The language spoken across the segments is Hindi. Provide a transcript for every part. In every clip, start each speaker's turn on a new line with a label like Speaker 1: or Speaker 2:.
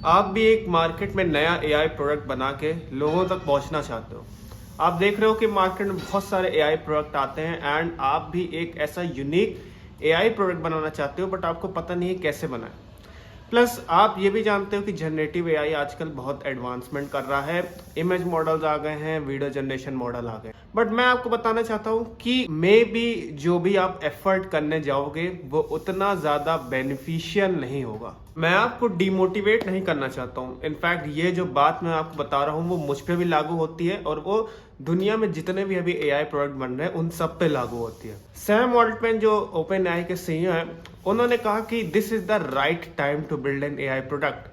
Speaker 1: आप भी एक मार्केट में नया एआई प्रोडक्ट बना के लोगों तक पहुंचना चाहते हो। आप देख रहे हो कि मार्केट में बहुत सारे एआई प्रोडक्ट आते हैं एंड आप भी एक ऐसा यूनिक एआई प्रोडक्ट बनाना चाहते हो, बट आपको पता नहीं है कैसे बनाए। प्लस आप ये भी जानते हो कि जनरेटिव एआई आजकल बहुत एडवांसमेंट कर रहा है। इमेज मॉडल्स आ गए हैं, वीडियो जनरेशन मॉडल आ गए, बट मैं आपको बताना चाहता हूँ कि मे बी जो भी आप एफर्ट करने जाओगे वो उतना ज्यादा बेनिफिशियल नहीं होगा। मैं आपको डिमोटिवेट नहीं करना चाहता हूँ। इनफैक्ट ये जो बात मैं आपको बता रहा हूँ वो मुझ पे भी लागू होती है और वो दुनिया में जितने भी अभी एआई प्रोडक्ट बन रहे हैं उन सब पे लागू होती है। सैम ऑल्टमैन जो ओपन एआई के सीईओ हैं, उन्होंने कहा कि this is the right time to build an AI product,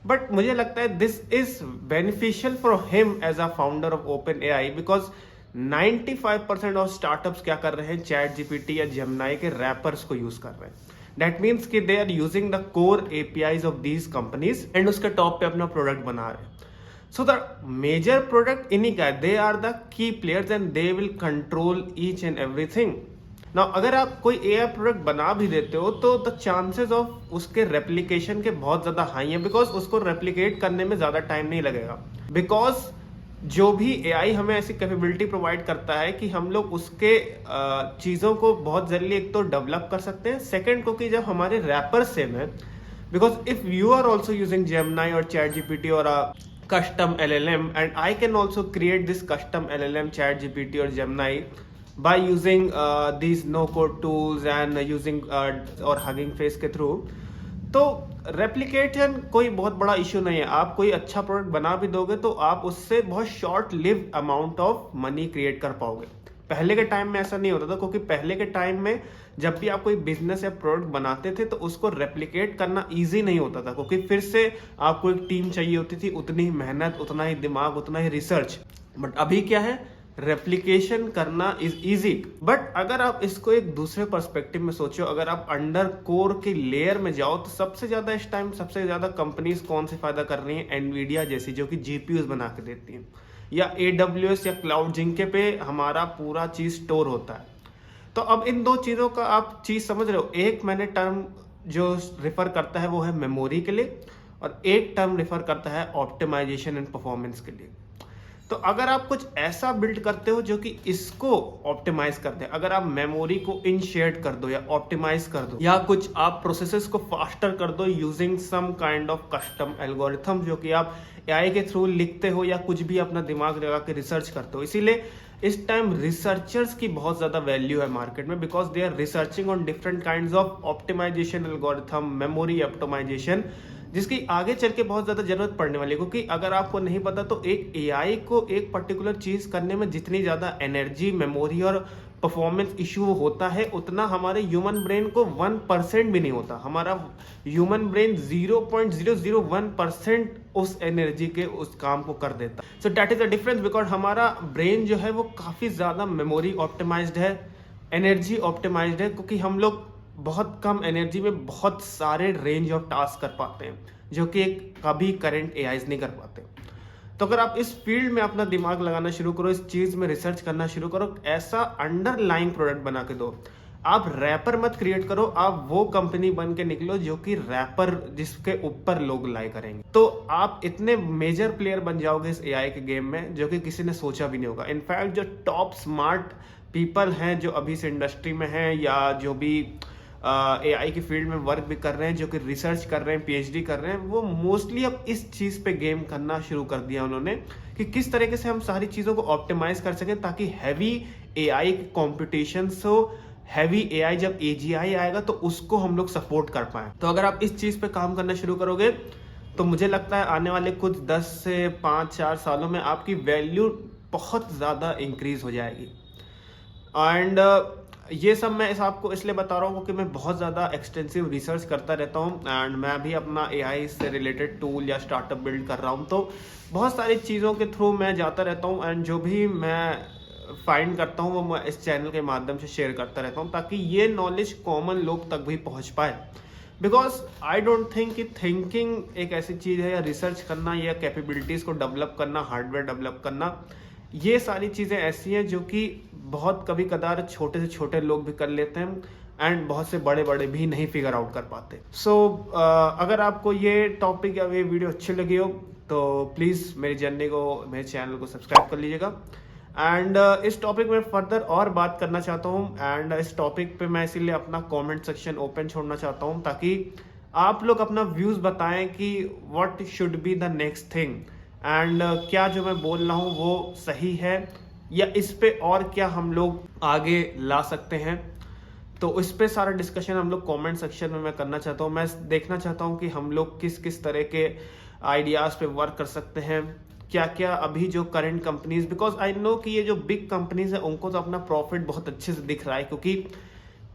Speaker 1: but मुझे लगता है this is beneficial for him as a founder of OpenAI, because 95% of startups क्या कर रहे हैं, चैट जीपीटी या जेमिनी के रैपर्स को यूज कर रहे हैं। दैट मीन्स कि they are using the core APIs of these companies and उसके टॉप पे अपना प्रोडक्ट बना रहे हैं। सो द मेजर प्रोडक्ट इन्हीं का है, they are the key players and they will control each and everything. Now अगर आप कोई एआई प्रोडक्ट बना भी देते हो तो द चांसेस ऑफ उसके रेप्लिकेशन के बहुत ज्यादा हाई है, बिकॉज उसको रेप्लिकेट करने में ज्यादा टाइम नहीं लगेगा। बिकॉज जो भी एआई हमें ऐसी कैपेबिलिटी प्रोवाइड करता है कि हम लोग उसके चीज़ों को बहुत जल्दी एक तो डेवलप कर सकते हैं, सेकंड को कि जब हमारे रैपर सेम है, because if you are also using Gemini और चैट जीपीटी और custom LLM, and I can also create this custom LLM, chat GPT or Gemini by using these no code tools and using or Hugging Face के थ्रू। तो रेप्लिकेशन कोई बहुत बड़ा इश्यू नहीं है। आप कोई अच्छा प्रोडक्ट बना भी दोगे तो आप उससे बहुत short live amount of money create कर पाओगे। पहले के टाइम में ऐसा नहीं होता था, क्योंकि पहले के टाइम में जब भी आप कोई बिजनेस या प्रोडक्ट बनाते थे तो उसको रेप्लिकेट करना इजी नहीं होता था, क्योंकि फिर से आपको एक टीम चाहिए होती थी, उतनी ही मेहनत, उतना ही दिमाग, उतना ही रिसर्च। बट अभी क्या है, रेप्लिकेशन करना इज इजी। बट अगर आप इसको एक दूसरे पर्सपेक्टिव में सोचो, अगर आप अंडर कोर की लेयर में जाओ तो सबसे ज्यादा इस टाइम सबसे ज्यादा कंपनीज कौन से फायदा कर रही हैं, एनवीडिया जैसी, जो कि जीपीयूज बना के देती हैं, या AWS या क्लाउड जिनके पे हमारा पूरा चीज स्टोर होता है। तो अब इन दो चीजों का आप चीज समझ रहे हो। एक मैंने टर्म जो रेफर करता है वो है मेमोरी के लिए, और एक टर्म रेफर करता है ऑप्टिमाइजेशन एंड परफॉर्मेंस के लिए। तो अगर आप कुछ ऐसा बिल्ड करते हो जो कि इसको ऑप्टिमाइज कर दे, अगर आप मेमोरी को इनशेड कर दो या ऑप्टिमाइज कर दो, या कुछ आप प्रोसेसेस को फास्टर कर दो using some kind of custom algorithm जो कि आप एआई के थ्रू लिखते हो या कुछ भी अपना दिमाग लगा के रिसर्च करते हो। इसीलिए इस टाइम रिसर्चर्स की बहुत ज्यादा वैल्यू है मार्केट में, because they are researching on different kinds of optimisation algorithm, memory optimisation, जिसकी आगे चल के बहुत ज्यादा जरूरत पड़ने वाली है। क्योंकि अगर आपको नहीं पता तो एक एआई को एक पर्टिकुलर चीज करने में जितनी ज्यादा एनर्जी, मेमोरी और परफॉर्मेंस इशू होता है, उतना हमारे ह्यूमन ब्रेन को 1% भी नहीं होता। हमारा ह्यूमन ब्रेन 0.001% उस एनर्जी के उस काम को कर देता। So that is the difference, because हमारा ब्रेन जो है वो काफी ज्यादा मेमोरी ऑप्टिमाइज्ड है, एनर्जी ऑप्टिमाइज्ड है, क्योंकि हम लोग बहुत कम एनर्जी में बहुत सारे रेंज ऑफ टास्क कर पाते हैं, जो कि कभी करंट एआईज नहीं कर पाते। तो अगर आप इस फील्ड में अपना दिमाग लगाना शुरू करो, इस चीज में रिसर्च करना शुरू करो, ऐसा अंडरलाइन प्रोडक्ट बना के दो। आप रैपर मत क्रिएट करो, आप वो कंपनी बन के निकलो जो कि रैपर जिसके ऊपर लोग लाई करेंगे। तो आप इतने मेजर प्लेयर बन जाओगे इस एआई के गेम में जो कि किसी ने सोचा भी नहीं होगा। इनफैक्ट जो टॉप स्मार्ट पीपल हैं जो अभी इस इंडस्ट्री में हैं, या जो भी एआई की फील्ड में वर्क भी कर रहे हैं, जो कि रिसर्च कर रहे हैं, पीएचडी कर रहे हैं, वो मोस्टली अब इस चीज पे गेम करना शुरू कर दिया उन्होंने, कि किस तरीके से हम सारी चीजों को ऑप्टिमाइज कर सकें ताकि हैवी एआई कॉम्पिटिशन हो, हैवी एआई जब एजीआई आएगा तो उसको हम लोग सपोर्ट कर पाए। तो अगर आप इस चीज पे काम करना शुरू करोगे तो मुझे लगता है आने वाले कुछ 10 से 5-4 सालों में आपकी वैल्यू बहुत ज्यादा इंक्रीज हो जाएगी। एंड ये सब मैं इस आपको इसलिए बता रहा हूँ क्योंकि मैं बहुत ज़्यादा एक्सटेंसिव रिसर्च करता रहता हूँ, एंड मैं भी अपना एआई से रिलेटेड टूल या स्टार्टअप बिल्ड कर रहा हूँ। तो बहुत सारी चीज़ों के थ्रू मैं जाता रहता हूँ, एंड जो भी मैं फाइंड करता हूँ वो मैं इस चैनल के माध्यम से शेयर करता रहता हूँ, ताकि ये नॉलेज कॉमन लोग तक भी पहुँच पाए। बिकॉज आई डोंट थिंक कि थिंकिंग एक ऐसी चीज़ है, या रिसर्च करना या कैपेबिलिटीज़ को डेवलप करना, हार्डवेयर डेवलप करना, ये सारी चीज़ें ऐसी हैं जो कि बहुत कभी कदार छोटे से छोटे लोग भी कर लेते हैं। एंड बहुत से बड़े बड़े भी नहीं फिगर आउट कर पाते। सो अगर आपको ये टॉपिक या ये वीडियो अच्छी लगी हो तो प्लीज़ मेरी जर्नी को, मेरे चैनल को सब्सक्राइब कर लीजिएगा। एंड इस टॉपिक में फर्दर और बात करना चाहता हूँ, एंड इस टॉपिक पे मैं इसीलिए अपना कमेंट सेक्शन ओपन छोड़ना चाहता हूँ ताकि आप लोग अपना व्यूज़ बताएं कि what should be the next thing, and क्या जो मैं बोल रहा हूँ वो सही है या इस पे और क्या हम लोग आगे ला सकते हैं। तो इस पे सारा डिस्कशन हम लोग कमेंट सेक्शन में मैं करना चाहता हूँ। मैं देखना चाहता हूँ कि हम लोग किस किस तरह के आइडियाज़ पे वर्क कर सकते हैं, क्या क्या अभी जो current companies, because I know कि ये जो बिग कंपनीज है उनको तो अपना प्रॉफिट बहुत अच्छे से दिख रहा है, क्योंकि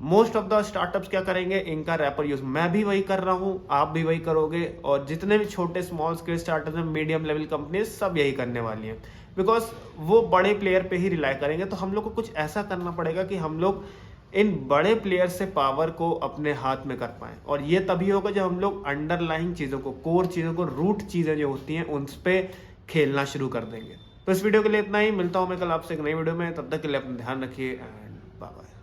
Speaker 1: मोस्ट ऑफ द स्टार्टअप्स क्या करेंगे, इनका रैपर यूज, मैं भी वही कर रहा हूँ, आप भी वही करोगे, और जितने भी छोटे स्मॉल स्केल स्टार्टअप्स हैं, मीडियम लेवल कंपनीज, सब यही करने वाली हैं, बिकॉज वो बड़े प्लेयर पे ही रिलाई करेंगे। तो हम लोग को कुछ ऐसा करना पड़ेगा कि हम लोग इन बड़े प्लेयर से पावर को अपने हाथ में कर पाएं, और ये तभी होगा जब हम लोग अंडरलाइंग चीज़ों को, कोर चीज़ों को, रूट चीज़ें जो होती हैं उन पर खेलना शुरू कर देंगे। तो इस वीडियो के लिए इतना ही, मिलता हूँ मैं कल आपसे एक नई वीडियो में, तब तक के लिए अपना ध्यान रखिए एंड बाय बाय।